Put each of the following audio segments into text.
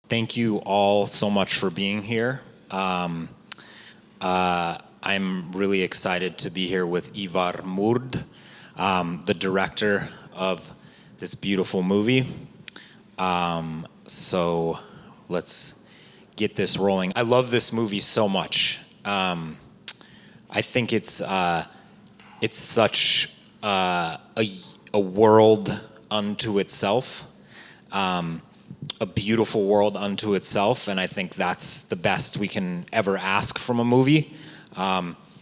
Thank you all so much for being here. I'm really excited to be here with Ivar Murd, the director of this beautiful movie. So let's get this rolling. I love this movie so much. I think it's such a world unto itself. A beautiful world unto itself, and I think that's the best we can ever ask from a movie,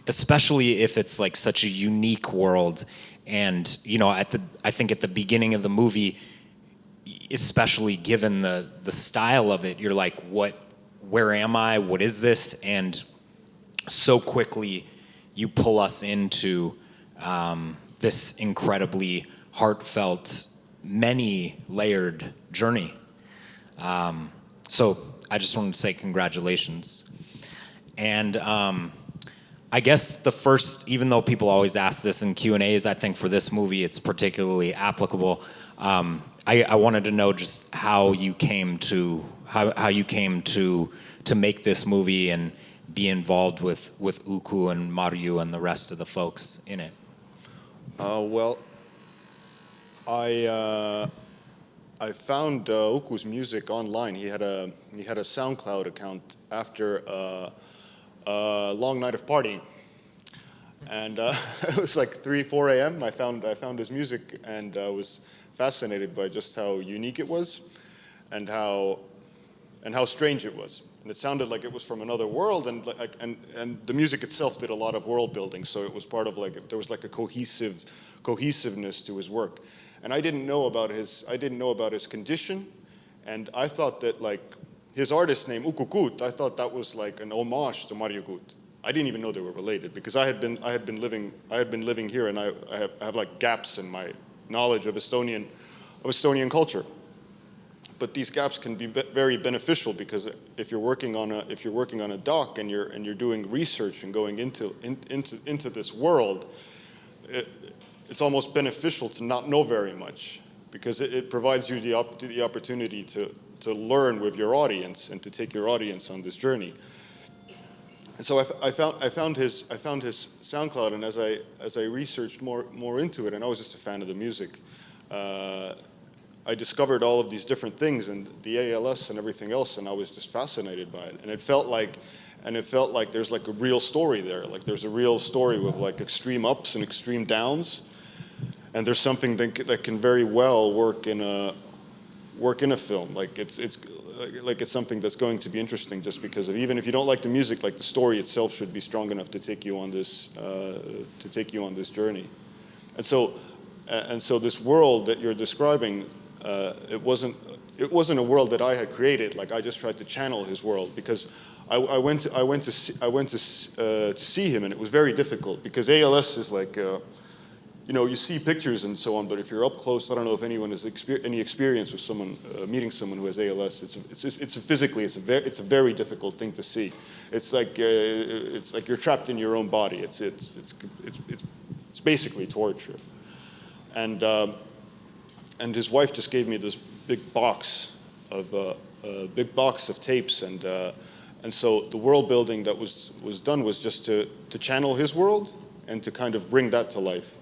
especially if it's like such a unique world. And I think at the beginning of the movie, especially given the style of it, you're like, where am I? What is this? And so quickly you pull us into this incredibly heartfelt, many-layered journey. So I just wanted to say congratulations. And I guess the first, even though people always ask this in Q&As, I think for this movie it's particularly applicable. I wanted to know just how you came to make this movie and be involved with Uku and Marju and the rest of the folks in it. Well, I found Uku's music online. He had a SoundCloud account after a long night of partying, and it was like 3-4 a.m. I found his music, and I was fascinated by just how unique it was, and how strange it was. And it sounded like it was from another world, and the music itself did a lot of world building. So it was part of there was like a cohesiveness to his work. And I didn't know about his condition, and I thought that his artist name Uku Kut, I thought that was like an homage to Marju Kut. I didn't even know they were related because I had been living here, and I have like gaps in my knowledge of Estonian culture. But these gaps can be very beneficial because if you're working on a doc and you're doing research and going into this world, it's almost beneficial to not know very much because it provides you the opportunity to learn with your audience and to take your audience on this journey. And so I found his SoundCloud, and as I researched more into it, and I was just a fan of the music, I discovered all of these different things and the ALS and everything else, and I was just fascinated by it. And it felt like there's like a real story there. Like there's a real story with like extreme ups and extreme downs. And there's something that can very well work in a film. Like it's something that's going to be interesting just because of, even if you don't like the music, like the story itself should be strong enough to take you on this journey. And so this world that you're describing, it wasn't a world that I had created. Like I just tried to channel his world because I went to see him, and it was very difficult because ALS is like. You see pictures and so on, but if you're up close, I don't know if anyone has any experience with someone meeting someone who has ALS. It's a very difficult thing to see. It's like you're trapped in your own body. It's basically torture. And his wife just gave me this big box of tapes, and so the world building that was done was just to channel his world and to kind of bring that to life.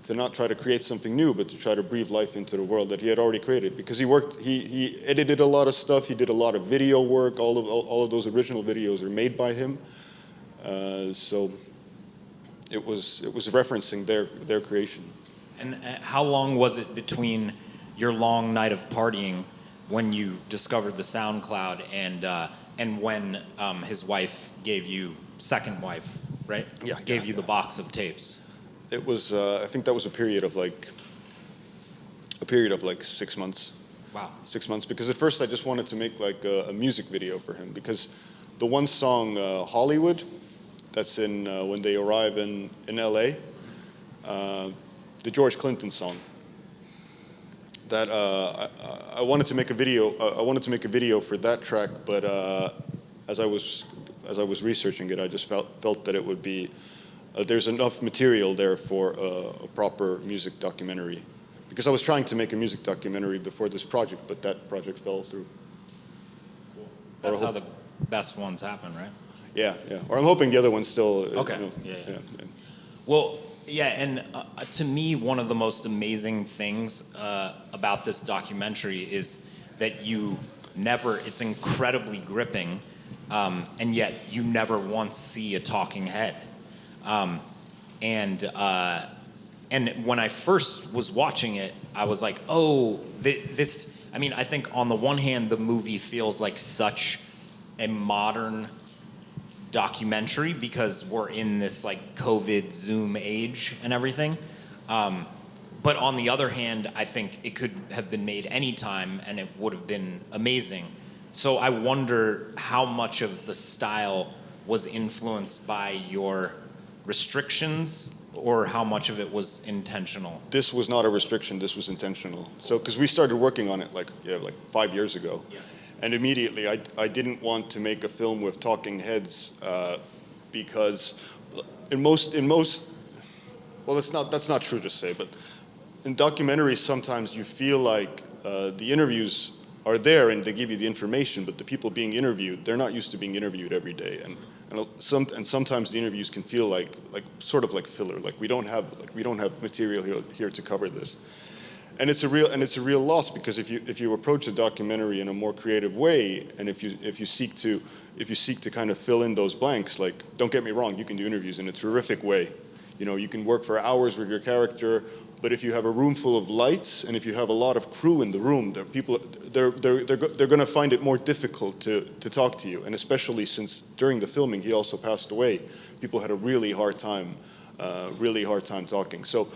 To not try to create something new, but to try to breathe life into the world that he had already created. Because he edited a lot of stuff. He did a lot of video work. All of those original videos are made by him. So it was referencing their creation. And how long was it between your long night of partying when you discovered the SoundCloud and when his wife gave you, second wife, right? Yeah. Gave you the box of tapes? It was, I think that was a period of like 6 months. Wow. 6 months, because at first I just wanted to make like a music video for him, because the one song, Hollywood, that's in when they arrive in LA, the George Clinton song, that I wanted to make a video for that track, but as I was researching it, I just felt that it would be there's enough material there for a proper music documentary, because I was trying to make a music documentary before this project, but that project fell through. That's how the best ones happen, right? Yeah, yeah. Or I'm hoping the other one's still. Okay. Yeah. Well, yeah, and to me, one of the most amazing things about this documentary is that you never, it's incredibly gripping, and yet you never once see a talking head. And when I first was watching it, I was like, oh, this, I mean, I think on the one hand, the movie feels like such a modern documentary because we're in this like COVID Zoom age and everything. But on the other hand, I think it could have been made anytime and it would have been amazing. So I wonder how much of the style was influenced by your restrictions or how much of it was intentional. This was not a restriction. This was intentional. So, because we started working on it like 5 years ago. Yeah. And immediately, I didn't want to make a film with talking heads because in most, well, that's not true to say, but in documentaries sometimes you feel like the interviews are there and they give you the information, but the people being interviewed, they're not used to being interviewed every day, and sometimes the interviews can feel like sort of like filler, like we don't have material here to cover this. And it's a real loss because if you approach a documentary in a more creative way, and if you seek to kind of fill in those blanks, like, don't get me wrong, you can do interviews in a terrific way. You know, you can work for hours with your character, but if you have a room full of lights and if you have a lot of crew in the room, they're going to find it more difficult to talk to you. And especially since during the filming he also passed away, people had a really hard time talking. So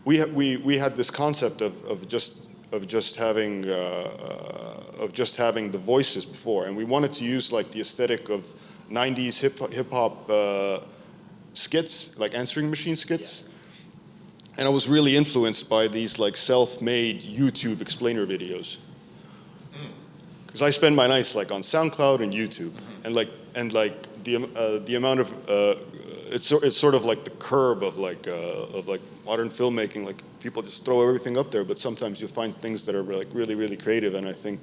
we had this concept of just having the voices before, and we wanted to use like the aesthetic of 90s hip hop skits, like answering machine skits. Yeah. And I was really influenced by these like self-made YouTube explainer videos, because I spend my nights like on SoundCloud and YouTube, and the amount of it's sort of like the curb of modern filmmaking. Like, people just throw everything up there, but sometimes you find things that are like really creative. And I think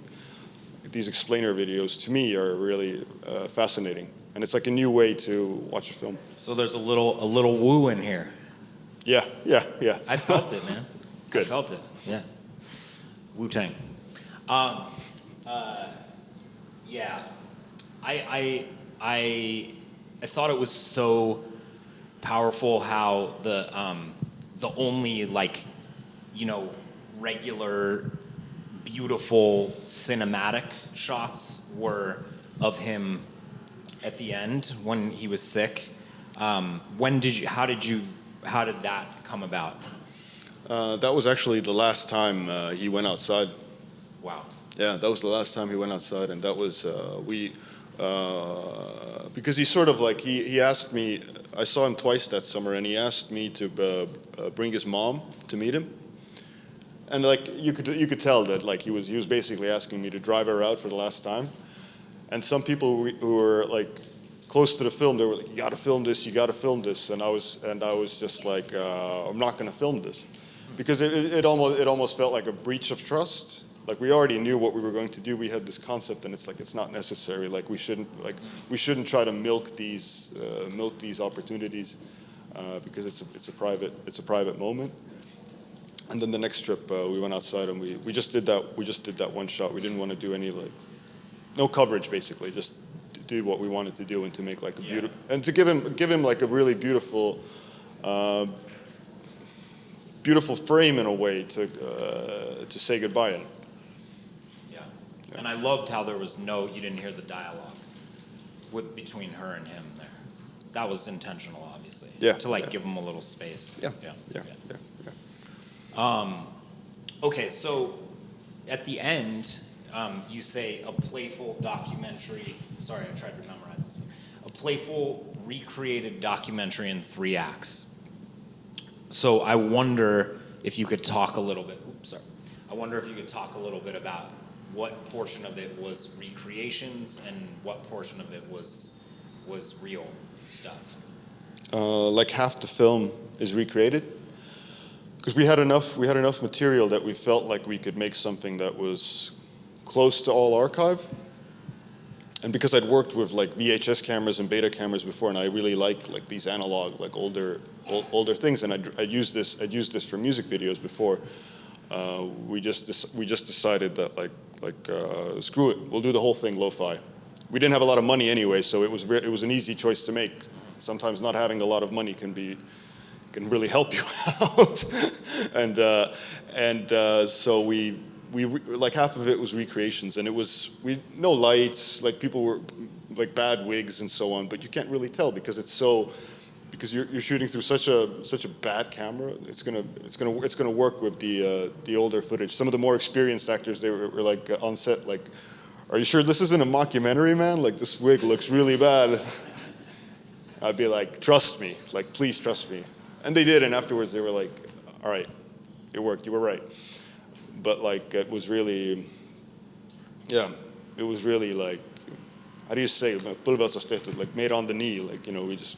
these explainer videos to me are really fascinating, and it's like a new way to watch a film. So there's a little woo in here. Yeah. I felt it, man. Good. I felt it. Yeah. Wu-Tang. Yeah. I thought it was so powerful how the only like, you know, regular beautiful cinematic shots were of him at the end when he was sick. How did that come about? That was actually the last time he went outside. Wow. Yeah, that was the last time he went outside, and that was because he sort of like he asked me. I saw him twice that summer, and he asked me to bring his mom to meet him. And like you could tell that like he was basically asking me to drive her out for the last time. And some people who were like close to the film, they were like, you got to film this, and I was just like, I'm not going to film this, because it almost felt like a breach of trust. Like, we already knew what we were going to do. We had this concept, and it's like, it's not necessary. Like, we shouldn't try to milk these opportunities, because it's a private moment. And then the next trip, we went outside and we just did that one shot. We didn't want to do any no coverage, basically, just do what we wanted to do and to make like a beautiful, and to give him like a really beautiful frame in a way to say goodbye in. Yeah. And I loved how there was you didn't hear the dialogue between her and him there. That was intentional, obviously. Yeah. To give him a little space. Yeah. Okay, so at the end, you say a playful documentary. Sorry, I tried to memorize this one. A playful, recreated documentary in 3 acts. So I wonder if you could talk a little bit. I wonder if you could talk a little bit about what portion of it was recreations and what portion of it was real stuff. Like half the film is recreated, because we had enough material that we felt like we could make something that was close to all archive, And because I'd worked with like VHS cameras and beta cameras before, and I really like these analog, like older things, and I'd used this for music videos before. We just decided that screw it, we'll do the whole thing lo-fi. We didn't have a lot of money anyway, so it was an easy choice to make. Sometimes not having a lot of money can really help you out, so we like half of it was recreations, and it was no lights, like people were like bad wigs and so on, but you can't really tell because you're shooting through such a bad camera. It's gonna work with the older footage. Some of the more experienced actors, they were like on set like, "Are you sure this isn't a mockumentary, man? Like this wig looks really bad." I'd be like, "Trust me, like please trust me," and they did. And afterwards, they were like, "All right, it worked. You were right." But like it was really like, how do you say, like made on the knee, like, you know, we just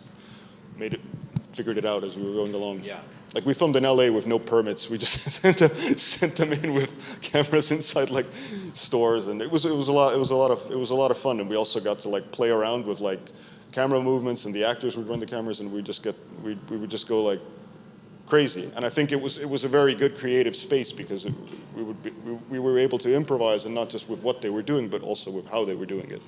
figured it out as we were going along. Yeah. Like we filmed in LA with no permits. We just sent them in with cameras inside like stores, and it was a lot of fun. And we also got to like play around with like camera movements, and the actors would run the cameras, and we would just go like crazy. And I think it was a very good creative space because we were able to improvise, and not just with what they were doing, but also with how they were doing it.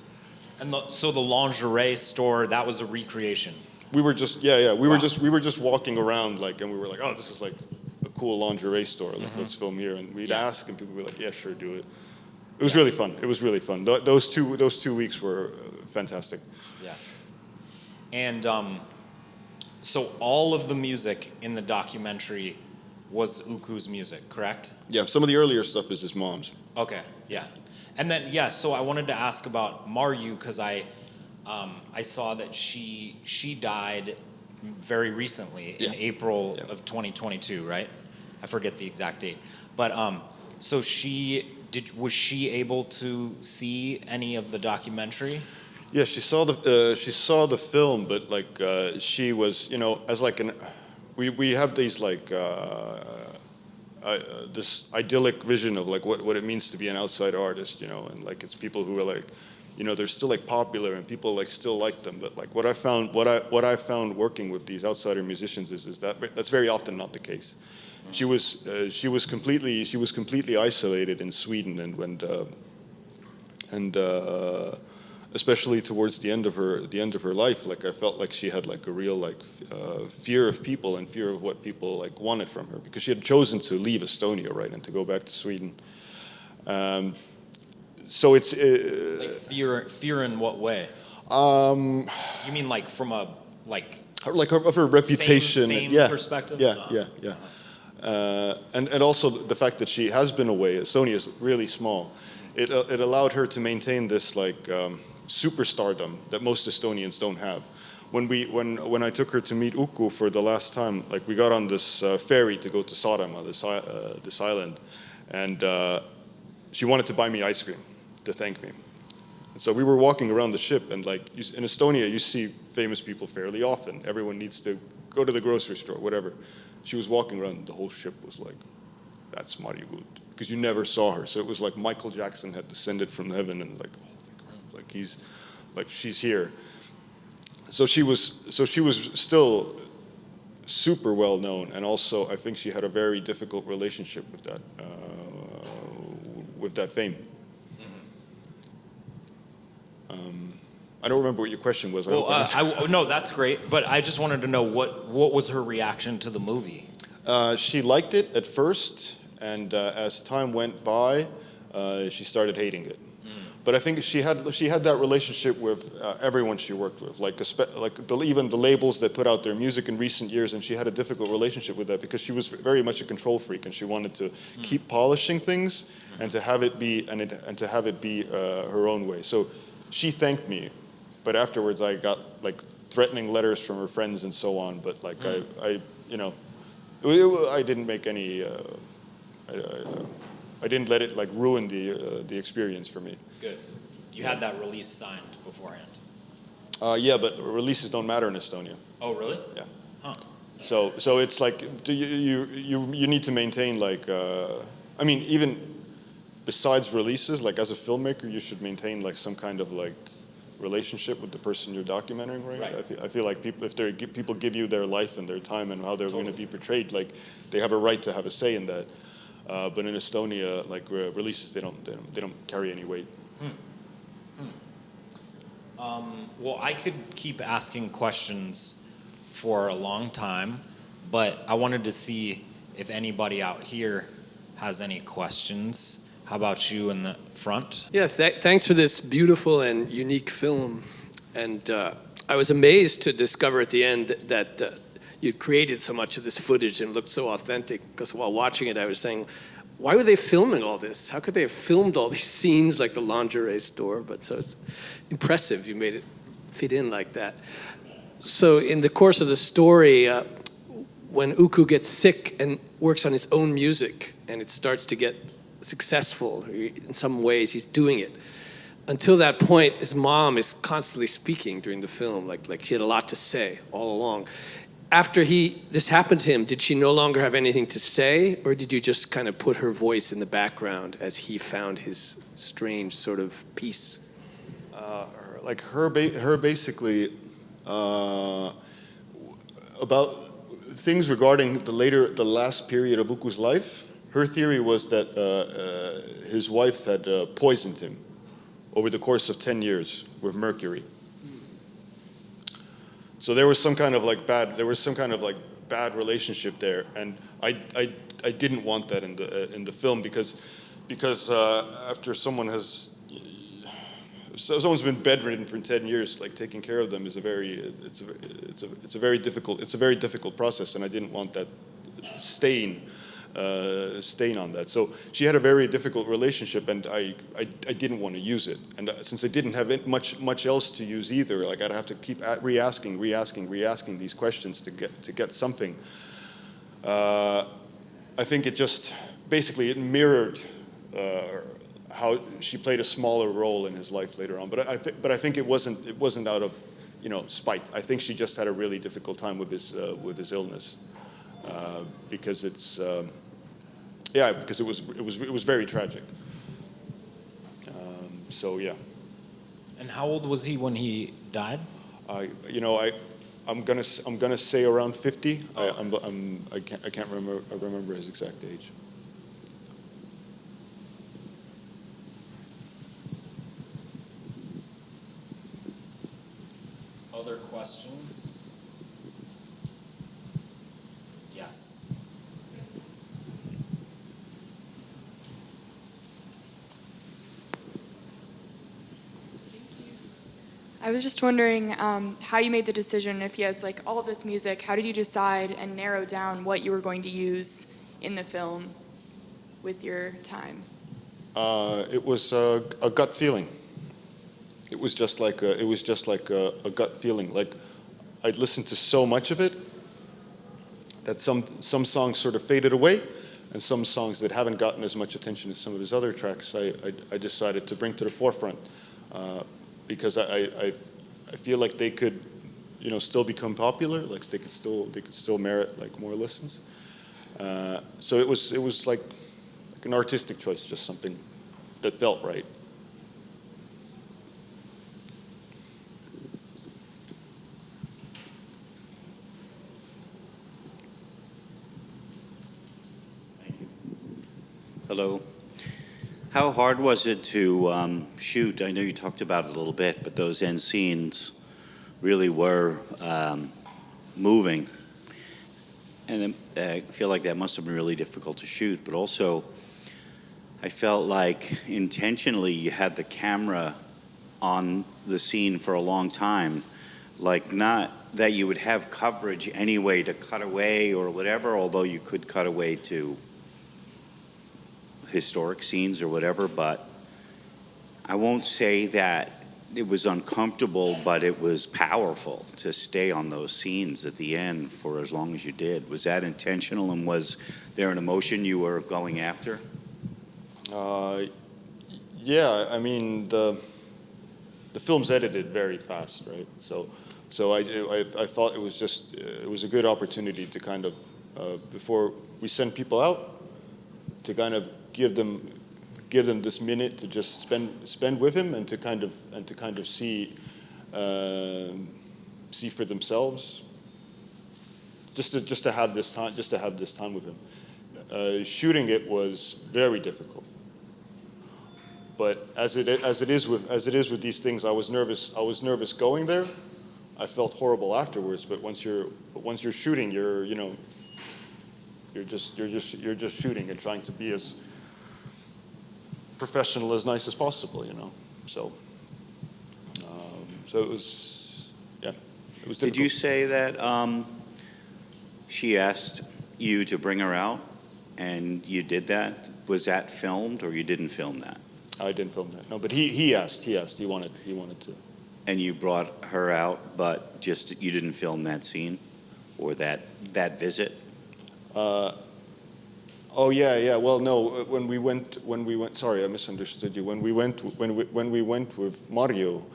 And so the lingerie store, that was a recreation. We were just we were just walking around like, and we were like, oh, this is like a cool lingerie store. Like, let's film here. And we'd ask, and people would be like, yeah, sure, do it. It was really fun. It was really fun. Those 2 weeks were fantastic. Yeah. And so all of the music in the documentary was Uku's music, correct? Yeah, some of the earlier stuff is his mom's. Okay, yeah. And then, yeah, so I wanted to ask about Marju, because I saw that she died very recently in April of 2022, right? I forget the exact date. But so was she able to see any of the documentary? Yeah, she saw the film, but like she was, you know, as like we have these like this idyllic vision of like what it means to be an outside artist, you know, and like it's people who are like, you know, they're still like popular and people like still like them, but like what I found working with these outsider musicians is that that's very often not the case. She was completely isolated in Sweden, and especially towards the end of her life, like I felt like she had like a real like fear of people and fear of what people like wanted from her, because she had chosen to leave Estonia, right, and to go back to Sweden. So it's like fear in what way? You mean like from a like of her reputation, fame perspective? Yeah. And also the fact that she has been away. Estonia is really small. It allowed her to maintain this like superstardom that most Estonians don't have. When I took her to meet Uku for the last time, like we got on this ferry to go to Saaremaa, this island, and she wanted to buy me ice cream to thank me. And so we were walking around the ship, and like in Estonia, you see famous people fairly often. Everyone needs to go to the grocery store, whatever. She was walking around, the whole ship was like, that's Marju, because you never saw her. So it was like Michael Jackson had descended from heaven, and like, holy crap, she's here. So she was still super well known, and also I think she had a very difficult relationship with that fame. I don't remember what your question was. Well, no, that's great. But I just wanted to know what was her reaction to the movie? She liked it at first, and as time went by, she started hating it. But I think she had that relationship with everyone she worked with, even the labels that put out their music in recent years, and she had a difficult relationship with that because she was very much a control freak, and she wanted to keep polishing things and to have it be her own way. So she thanked me, but afterwards I got like threatening letters from her friends and so on. But like I didn't make any. I didn't let it like ruin the experience for me. Good. You had that release signed beforehand. Yeah, but releases don't matter in Estonia. Oh, really? Yeah. Huh. So it's like you need to maintain like I mean, even besides releases, like as a filmmaker, you should maintain like some kind of like relationship with the person you're documenting, right? Right. I feel like people give you their life and their time and how they're going to be portrayed, like they have a right to have a say in that. But in Estonia, like releases, they don't carry any weight. Well, I could keep asking questions for a long time, but I wanted to see if anybody out here has any questions. How about you in the front? Yeah, thanks for this beautiful and unique film. And I was amazed to discover at the end that you'd created so much of this footage and looked so authentic. Because while watching it, I was saying, why were they filming all this? How could they have filmed all these scenes like the lingerie store? But so it's impressive you made it fit in like that. So in the course of the story, when Uku gets sick and works on his own music and it starts to get successful, in some ways he's doing it. Until that point, his mom is constantly speaking during the film, like he had a lot to say all along. After this happened to him, did she no longer have anything to say, or did you just kind of put her voice in the background as he found his strange sort of peace? Like her basically about things regarding the last period of Uku's life. Her theory was that his wife had poisoned him over the course of 10 years with mercury. So there was some kind of bad relationship there, and I didn't want that in the film because after someone's been bedridden for 10 years, like taking care of them is a very difficult process, and I didn't want that stain on that. So she had a very difficult relationship, and I didn't want to use it. And since I didn't have much else to use either, like I'd have to keep re-asking these questions to get something. I think it just basically it mirrored how she played a smaller role in his life later on. But I think it wasn't out of spite. I think she just had a really difficult time with his illness. Because because it was very tragic. So yeah. And how old was he when he died? I'm gonna say around 50. I can't remember his exact age. Other questions? Yes. I was just wondering how you made the decision. If he has like all of this music, how did you decide and narrow down what you were going to use in the film with your time? It was a gut feeling. It was just like a gut feeling. Like I'd listened to so much of it that some songs sort of faded away, and some songs that haven't gotten as much attention as some of his other tracks, I decided to bring to the forefront because I feel like they could, still become popular. Like they could still merit like more listens. So it was like an artistic choice, just something that felt right. Hello. How hard was it to shoot? I know you talked about it a little bit, but those end scenes really were moving. And I feel like that must have been really difficult to shoot, but also I felt like intentionally you had the camera on the scene for a long time, like not that you would have coverage anyway to cut away or whatever, although you could cut away to historic scenes or whatever, but I won't say that it was uncomfortable, but it was powerful to stay on those scenes at the end for as long as you did. Was that intentional, and was there an emotion you were going after? Yeah, I mean the film's edited very fast, right? So I thought it was a good opportunity to kind of before we send people out, to kind of give them give them this minute to just spend with him and to kind of see for themselves. Just to have this time with him. Shooting it was very difficult. But as it is with these things, I was nervous going there. I felt horrible afterwards. But once you're shooting, you're just shooting and trying to be as professional, as nice as possible, So it was, yeah, it was difficult. Did you say that she asked you to bring her out, and you did that? Was that filmed, or you didn't film that? I didn't film that. No, but he asked. He wanted to. And you brought her out, but just you didn't film that scene, or that visit? Oh yeah. Well, no. When we went. Sorry, I misunderstood you. When we went with Mario,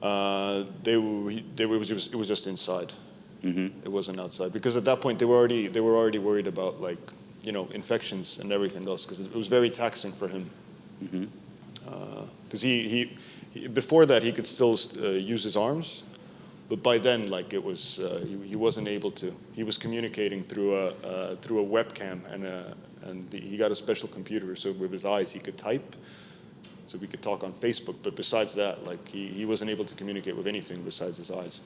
it was just inside. Mm-hmm. It wasn't outside, because at that point they were already worried about, like, infections and everything else, because it was very taxing for him. Because he before that he could still use his arms, but by then, like, it was he wasn't able to. He was communicating through a webcam, and he got a special computer, so with his eyes he could type, so we could talk on Facebook. But besides that, like, he wasn't able to communicate with anything besides his eyes.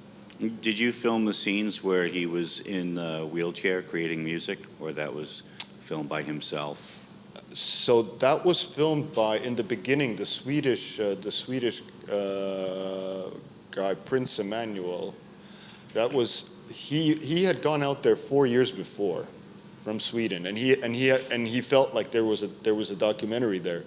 Did you film the scenes where he was in the wheelchair creating music, or that was filmed by himself? So that was filmed by, in the beginning, the Swedish guy, Prince Emmanuel. That was he had gone out there 4 years before from Sweden, and he felt like there was a documentary there,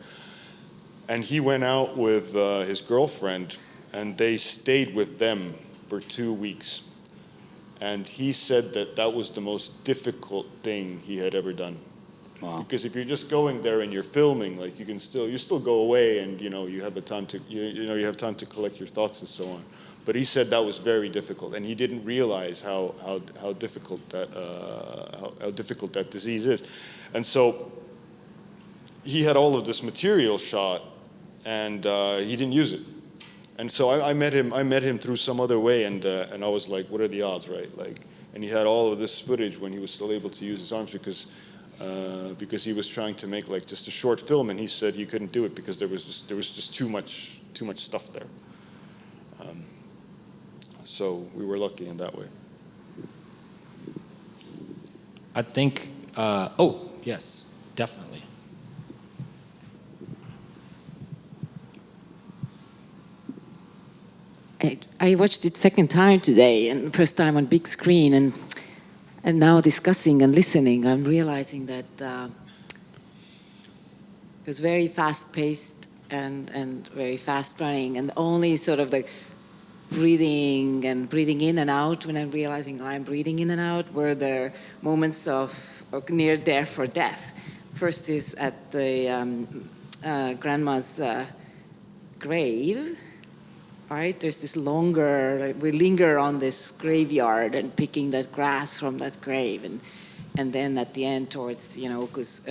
and he went out with his girlfriend, and they stayed with them for 2 weeks, and he said that was the most difficult thing he had ever done. Wow. Because if you're just going there and you're filming, like, you still go away, and you have time to collect your thoughts and so on. But he said that was very difficult, and he didn't realize how difficult that disease is. And so he had all of this material shot, and he didn't use it. And so I met him through some other way, and I was like, what are the odds, right? Like, and he had all of this footage when he was still able to use his arms, because he was trying to make, like, just a short film, and he said he couldn't do it because there was just too much stuff there. So we were lucky in that way. I think, yes, definitely. I watched it second time today, and first time on big screen, and now discussing and listening, I'm realizing that it was very fast-paced and very fast-running, and only sort of the breathing in and out, when I'm realizing I'm breathing in and out, were the moments of near death or death. First is at the grandma's grave. Right, there's this longer. We linger on this graveyard and picking that grass from that grave, and then at the end, towards Oku's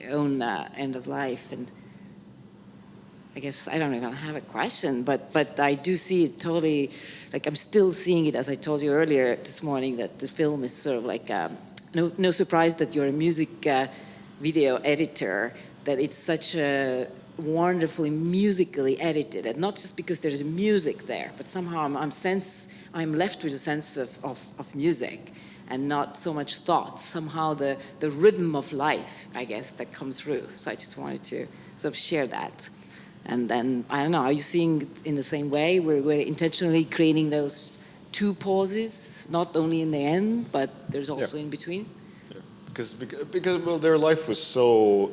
own end of life. And I guess I don't even have a question, but I do see it totally. Like, I'm still seeing it, as I told you earlier this morning, that the film is sort of like no surprise that you're a music video editor, that it's such a wonderfully musically edited, and not just because there's music there, but somehow I'm left with a sense of music and not so much thought. Somehow the rhythm of life, I guess, that comes through. So I just wanted to sort of share that. And then, I don't know, are you seeing it in the same way? We're intentionally creating those two pauses, not only in the end, but there's also in between? Yeah. Because well, their life was so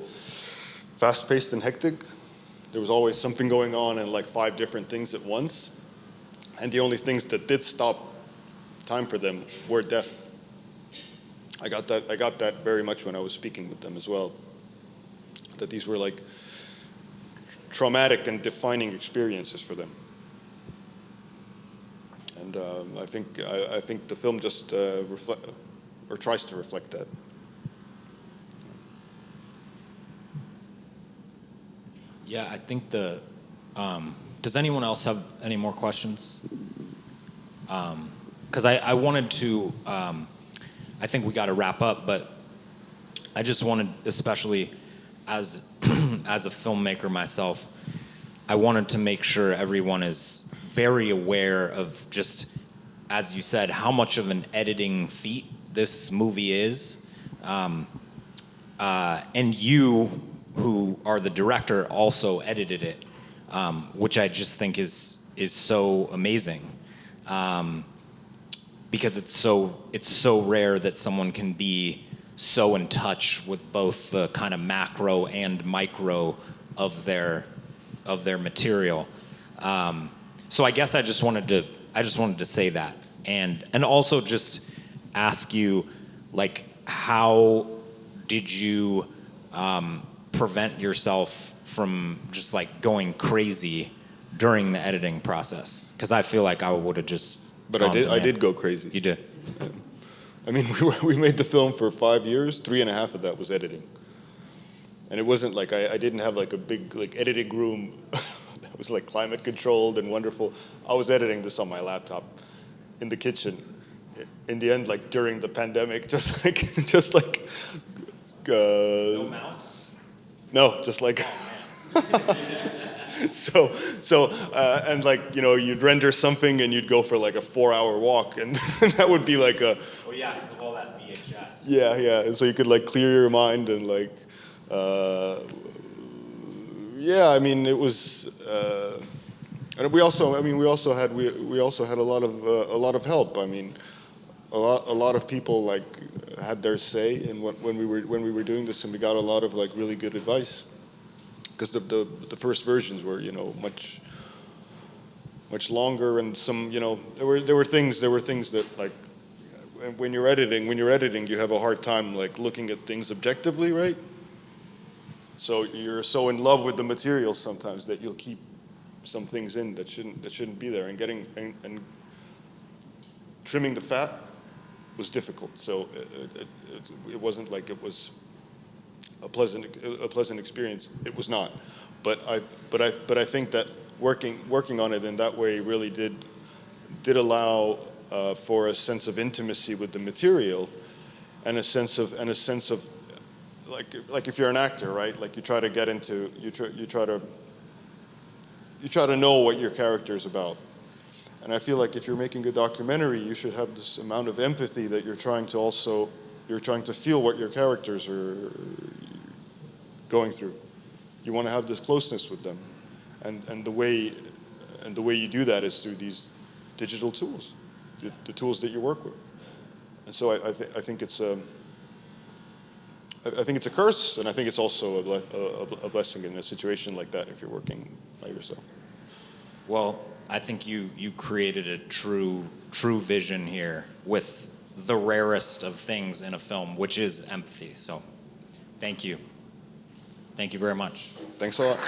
fast-paced and hectic. There was always something going on, and like 5 different things at once. And the only things that did stop time for them were death. I got that very much when I was speaking with them as well. That these were like traumatic and defining experiences for them. And I think the film just tries to reflect that. Yeah, I think does anyone else have any more questions? Because I wanted to, I think we got to wrap up, but I just wanted, especially as as a filmmaker myself, I wanted to make sure everyone is very aware of just, as you said, how much of an editing feat this movie is. And you, who are the director, also edited it, which I just think is so amazing, because it's so rare that someone can be so in touch with both the kind of macro and micro of their material. So I guess I just wanted to say that, and also just ask you, like, how did you prevent yourself from just like going crazy during the editing process? Because I feel like I would have just. But I did go crazy. You did. Yeah. I mean, we made the film for 5 years. 3.5 of that was editing, and it wasn't like I didn't have like a big like editing room that was like climate controlled and wonderful. I was editing this on my laptop in the kitchen. In the end, like during the pandemic, just like. No mouse? No, just like. So, and like, you know, you'd render something and you'd go for like a 4-hour walk, and that would be like a. Oh yeah, because of all that VHS. Yeah, and so you could like clear your mind and like, yeah, I mean, it was, and we also had a lot of help. I mean, a lot of people like had their say in when we were doing this, and we got a lot of like really good advice. Because the first versions were, you know, much longer, and some, you know, there were things that like when you're editing you have a hard time like looking at things objectively, right? So you're so in love with the material sometimes that you'll keep some things in that shouldn't be there, and and trimming the fat was difficult. So it wasn't like it was a pleasant experience. It was not, but I think that working on it in that way really did allow for a sense of intimacy with the material, and a sense of like if you're an actor, right? Like you try to know what your character is about. And I feel like if you're making a documentary, you should have this amount of empathy that you're trying to feel what your characters are going through. You want to have this closeness with them, and the way you do that is through these digital tools, the tools that you work with. And so I think it's a curse, and I think it's also a blessing in a situation like that if you're working by yourself. Well, I think you created a true vision here with the rarest of things in a film, which is empathy. So, thank you. Thank you very much. Thanks a lot.